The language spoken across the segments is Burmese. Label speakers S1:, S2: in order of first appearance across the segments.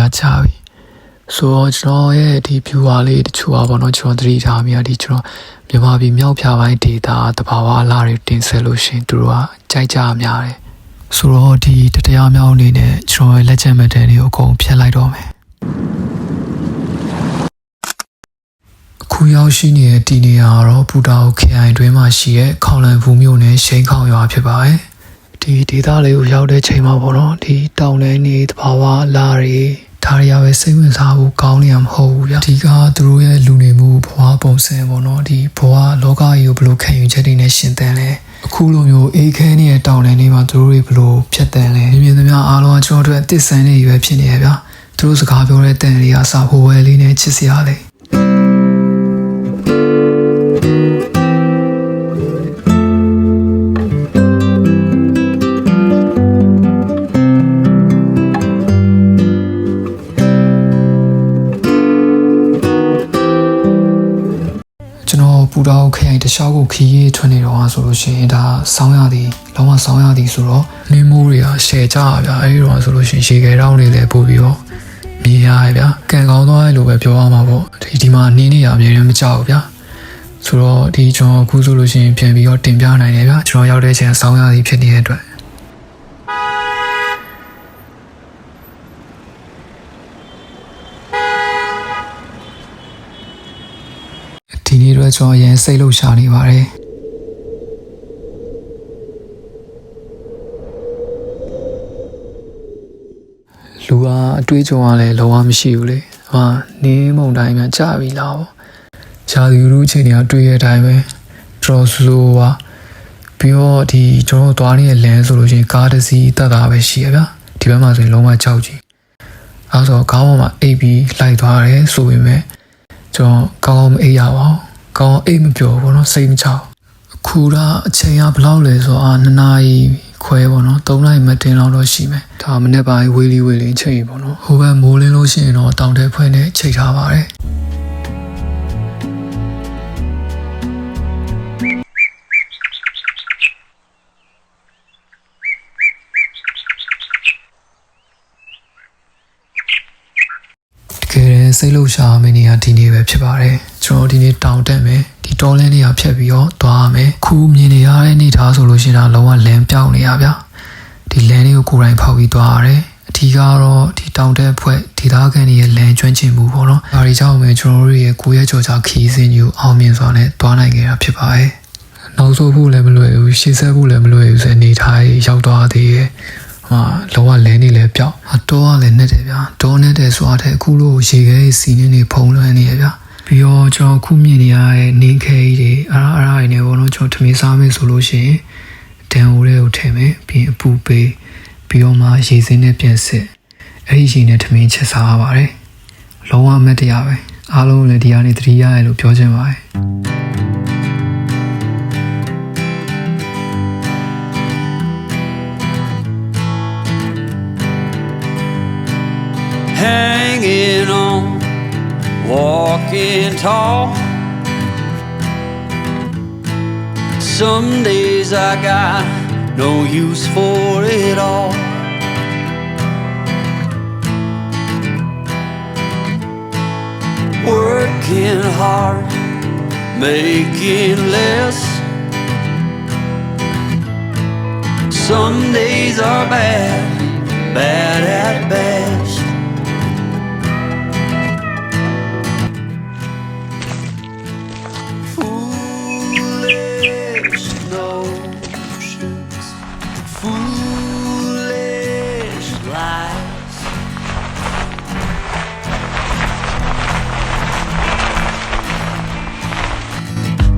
S1: chavi. Soကျွန်တော်ရဲ့ဒီ viewer လေးတချို့ပါတော့ကျွန်တော်သတိထားမိတာဒီကျွန်တော်မြန်မာပြည်မြောက်ဖြာပိုင်း data တဘာဝအလားတွေတင်ဆက်လို့ရှင်သူတို့ကကြိုက်ကြများတယ်ဆိုတော့ဒီတရားမြောက်အနေနဲ့ကျွန်တော်ရဲ့လက်ချက်မှတ်တမ်းတွေကိုအကုန်ဖျက်လိုက်တော့မယ်အခုရောက်ရှိနေတဲ့ဒီနေရာကတော့ပူတာအိုခရိုင်တွင်းမှာရှိတဲ့ခေါလန်ဘူးမြို့နယ်ရှိန်ခေါင်ရွာဖြစ်ပါတယ်ဒီ data လေးကိုရောက်တဲ့ချိန်မှာပေါ့နော်ဒီတောင်တန်းနေတဘာဝအလားတွေဒါရရပဲစိတ်ဝင်စားဖို့ကောင်းနေမှာမဟုတ်ဘူးဗျာဒီကသူတို့ရဲ့လူနေမှုဘဝပုံစံပေါ့နော်ဒီဘဝလောကကြီးကိုဘယ်လိုခံယူချက်တွေနဲ့ရှင်သန်လဲအခုလိုမျိုးအေးခဲနေတဲ့တောင်တန်းတွေမှာသူတို့တွေဘယ်လိုဖြတ်သန်းလဲမြင်သမျှအားလုံးကကျွန်တော်တို့အသစ်ဆန်းနေရွယ်ဖြစ်နေရဗျာသူတို့စကားပြောတဲ့တန်တွေကစာဖို့ဝဲလေးနဲ့ချစ်စရာလေးပူတာခရိုင်တခြားကိုခီးရေးထွက်နေတော့ဆိုလို့ရှိရင်ဒါဆောင်းရသည်လောကဆောင်းရသည်ဆိုတော့နေမိုးတွေကရှယ်ကြရဗျာအဲဒီတော့ဆိုလို့ရှိရင်ရေခဲတောင်းတွေလည်းပို့ပြီးတော့မြင်ရရဗျာကန်ကောင်းသွားတယ်လို့ပဲပြောရမှာပေါ့ဒီမှာနင်းနေရအမြဲတမ်းမကြောက်ဘူးဗျာဆိုတော့ဒီကျွန်တော်အခုဆိုလို့ရှိရင်ပြန်ပြီးတော့တင်ပြနိုင်တယ်ဗျာကျွန်တော်ရောက်တဲ့ချိန်ဆောင်းရသည်ဖြစ်နေတဲ့အတွက်ဒီနေ့တော့ကျွန်တော်ရန်စိတ်လှုပ်ရှားနေပါတယ်လူကအတွေးကြုံရလဲလုံးဝမရှိဘူးလေဟာနင်းမုံတိုင်းမှကြာပြီလားပေါ့ဂျာဒီလူအချိန်တွေကတွေးရတဲ့အတိုင်းပဲတော်ဆိုးပါပြီးတော့ဒီကျွန်တော်သွားနေတဲ့လမ်းဆိုလို့ရှိရင်ကားတစ်စီးတက်တာပဲရှိရဗျာဒီဘက်မှာဆိုရင်လုံးဝကြောက်ကြည့်အဲဆိုကားပေါ်မှာအိပ်ပြီးလိုက်သွားတယ်ဆိုပေမဲ့ကျွန်တော်ကောင်းကောင်းမအိပ်ရပါဘူးကောင်းအိပ်မပြောဘူးเนาะစိတ်မချအခုကအချိန်ကဘယ်လောက်လဲဆိုတော့2နာရီခွဲပေါ့เนาะ3နာရီမတင်တော့ရှိမယ်ဒါမနေ့ပိုင်းဝေးလေးချိန်ပေါ့เนาะဟိုဘက်မိုးလင်းလို့ရှိရင်တော့တောင်တဲဖွဲနဲ့ချိန်ထားပါတယ်စိတ်လှုပ်ရှားမနေရဒီနေ့ပဲဖြစ်ပါတယ်ကျွန်တော်ဒီနေ့တောင်တက်မယ်ဒီတောလင်းလေးကဖြတ်ပြီးတော့သွားရမယ်ခုမြင်နေရတဲ့နေသားဆိုလို့ရှိရင်တော့လုံးဝလမ်းပြောင်းနေရဗျာဒီလမ်းလေးကိုကိုယ်တိုင်ဖောက်ပြီးသွားရတယ်အထီးကတော့ဒီတောင်တက်ဖွဲ့ဒေသခံတွေရဲ့လမ်းကျွမ်းကျင်မှုပေါ့နော်ဒါတွေကြောင့်ပဲကျွန်တော်တို့ရဲ့ကိုယ့်ရဲ့ကြော်ကြားခီးစင်းကြီးအောင်မြင်စွာနဲ့သွားနိုင်ခဲ့တာဖြစ်ပါတယ်နောက်ဆုံးဖို့လည်းမလွယ်ဘူးရှေ့ဆက်ဖို့လည်းမလွယ်ဘူးဆိုနေထားရောက်သွားသေးရဲ့လောကလဲနေလဲပြောက်တော့ကလည်းနဲ့တယ်ဗျာတော့နဲ့တယ်ဆိုတဲ့အခုလိုရေခဲစီနေနေဖုံးလွှမ်းနေရဗျာပြီးတော့ကျွန်တော်ခုမြင်နေရတဲ့နင်းခဲကြီးတွေအားရနေဘောလုံးကျွန်တော်ထမင်းစားမယ်ဆိုလို့ရှိရင်တန်အိုးတွေကိုထည့်မယ်ပြီးအပူပေးပြီးတော့မှရေစင်းနဲ့ပြန်စစ်အဲ့ဒီရေနဲ့ထမင်းချက်စားရပါတယ်လုံးဝမတ်တရားပဲအားလုံးလည်းဒီကနေသတိရရလို့ပြောချင်ပါတယ်
S2: Hanging on, walking tall. Some days I got no use for it all. Working hard, making less. Some days are bad, bad at best.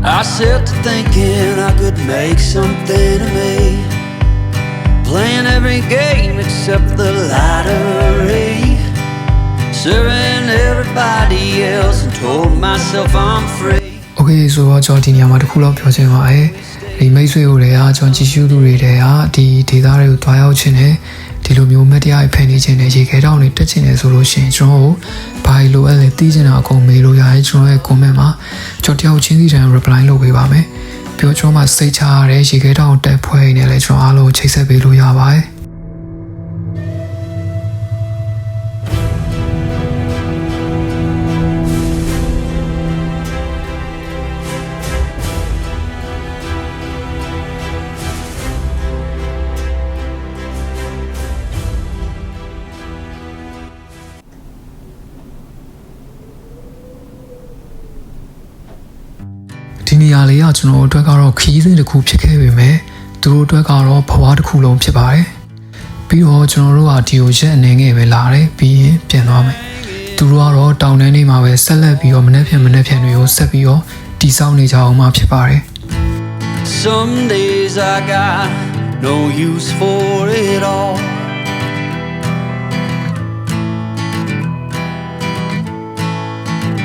S2: I set to thinking I could make something of me, playing every game except the lottery, serving everybody else and told myself I'm free.
S1: Okay, so ကျွန်တော်ဒီနေရာမှာတစ်ခုလောက်ပြောချင်ပါတယ်ဒီမိတ်ဆွေတို့တွေကကျွန်တော်ကြည့်ရှုသူတွေတွေကဒီဒေသတွေကိုတွားရောက်ခြင်းနဲ့ဒီလိုမျိုးမတရားဖန်နေခြင်းနဲ့ရေခဲတောင်တွေတက်ခြင်းနဲ့ဆိုလို့ရှိရင်ကျွန်တော်တို့ဘာလို့အဲ့လဲသိချင်တာအကုန်မေးလို့ရတယ်ကျွန်တော်ရဲ့ comment မှာကျွန်တော်တယောက်ချင်းစီတိုင်း reply လုပ်ပေးပါမယ်ပြောကျွန်တော်မှစိတ်ချရတဲ့ရေခဲတောင်တက်ဖွဲ့နေလဲကျွန်တော်အားလုံးချိတ်ဆက်ပေးလို့ရပါတယ် ဒီနေရာလေးကကျွန်တော်တို့အတွက်ကတော့ခီးစဉ်တစ်ခုဖြစ်ခဲ့ပေမဲ့သူတို့အတွက်ကတော့ဘဝတစ်ခုလုံးဖြစ်ပါတယ်ပြီးတော့ကျွန်တော်တို့ကဒီကိုရက်အနေငယ်ပဲလာတယ်ပြီးရင်ပြန်သွားမယ်သူတို့ကတော့တောင်တန်းလေးမှာပဲဆက်လက်ပြီးတော့မနေ့ဖြန်တွေကိုဆက်ပြီးတော့တည်ဆောက်နေကြအောင်မှဖြစ်ပါတယ်
S2: Some days I got no use for it all.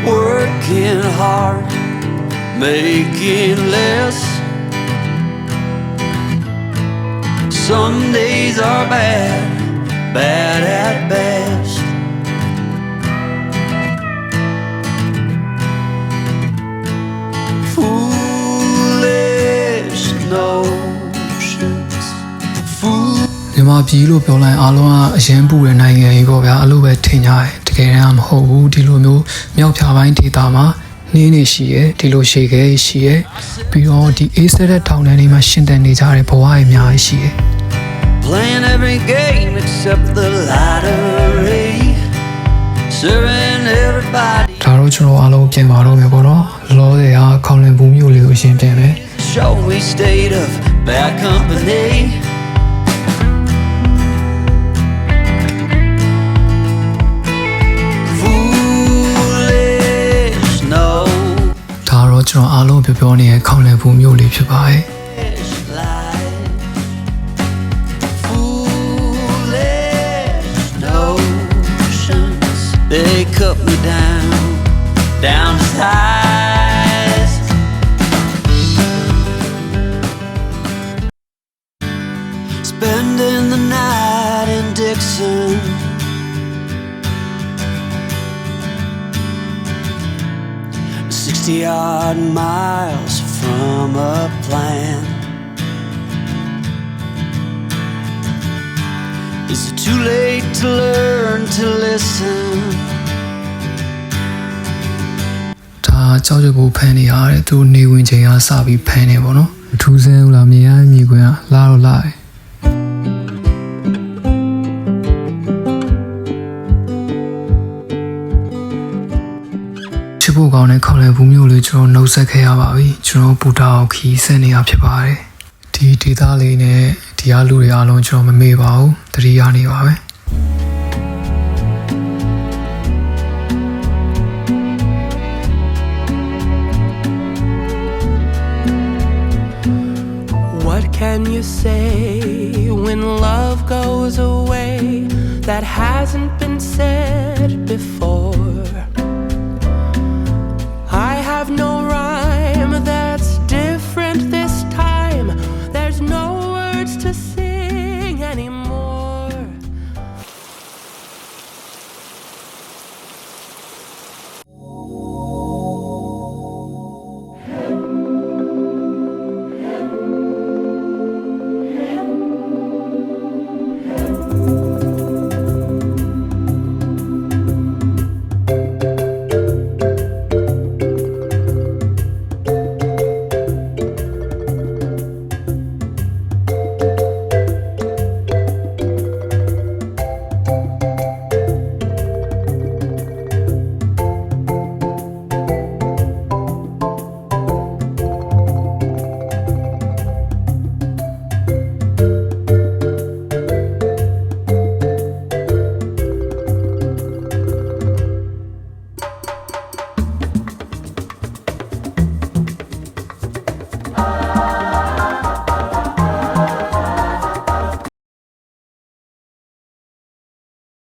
S2: Working hard, making less. Some days are bad, bad at best. Foolish notions.
S1: မြန်မာပြည်လို့ပြောလိုက်အားလုံးကအရင်ပူတဲ့နိုင်ငံကြီးပေါ့ဗျာအဲ့လိုပဲထင်ကြတယ်တကယ်တမ်းမဟုတ်ဘူးဒီလိုမျိုးမြောက်ဖြာပိုင်းဒေသမှာနှင်းနေရှိရဲဒီလိုရှေခဲရှိရဲပြီးတော့ဒီအေးစတဲ့တောင်တန်းတွေမှာရှင်သန်နေကြတဲ့ဘဝတွေအများကြီးရှိရဲ
S2: Playing every game except the lottery. Serving everybody.
S1: ဒါတော့ကျွန်တော်အားလုံးပြင်ပါတော့မယ်ပေါ့နော်လောဆယ်အားခေါင်လင်ဘူးမျိုးလေးကိုရှင်းပြမယ်
S2: Show me state of bad company. Foolish no.
S1: ဒါတော့ကျွန်တော်အားလုံးပြောနေတဲ့ခေါင်လင်ဘူးမျိုးလေးဖြစ်ပါတယ်
S2: Life. Foolish notions. They cut me down to size. Spending the night in Dixon. Odd miles from a plan. Is it too late to learn to listen?
S1: ဒါကြောက်ကြဖို့ဖန်နေရတယ်သူနေဝင်ချိန်အားစပြီးဖန်နေပေါ့နော်အထူးဆန်းဘူးလားမြင်ရမြင်ခွင့်ကလာတော့လာတယ်ချစ်ဖို့ကောင်းတဲ့ခေါင်းလဲဘူးမျိုးလေးကျွန်တော်နှုတ်ဆက်ခဲ့ရပါပြီကျွန်တော်ပူတာအောင်ခီးဆက်နေရဖြစ်ပါတယ်ဒီဒေသလေးနဲ့ဒီအားလူတွေအားလုံးကျွန်တော်မမေ့ပါဘူးတတိယနေပါပဲ
S3: What can you say when love goes away that hasn't been said before?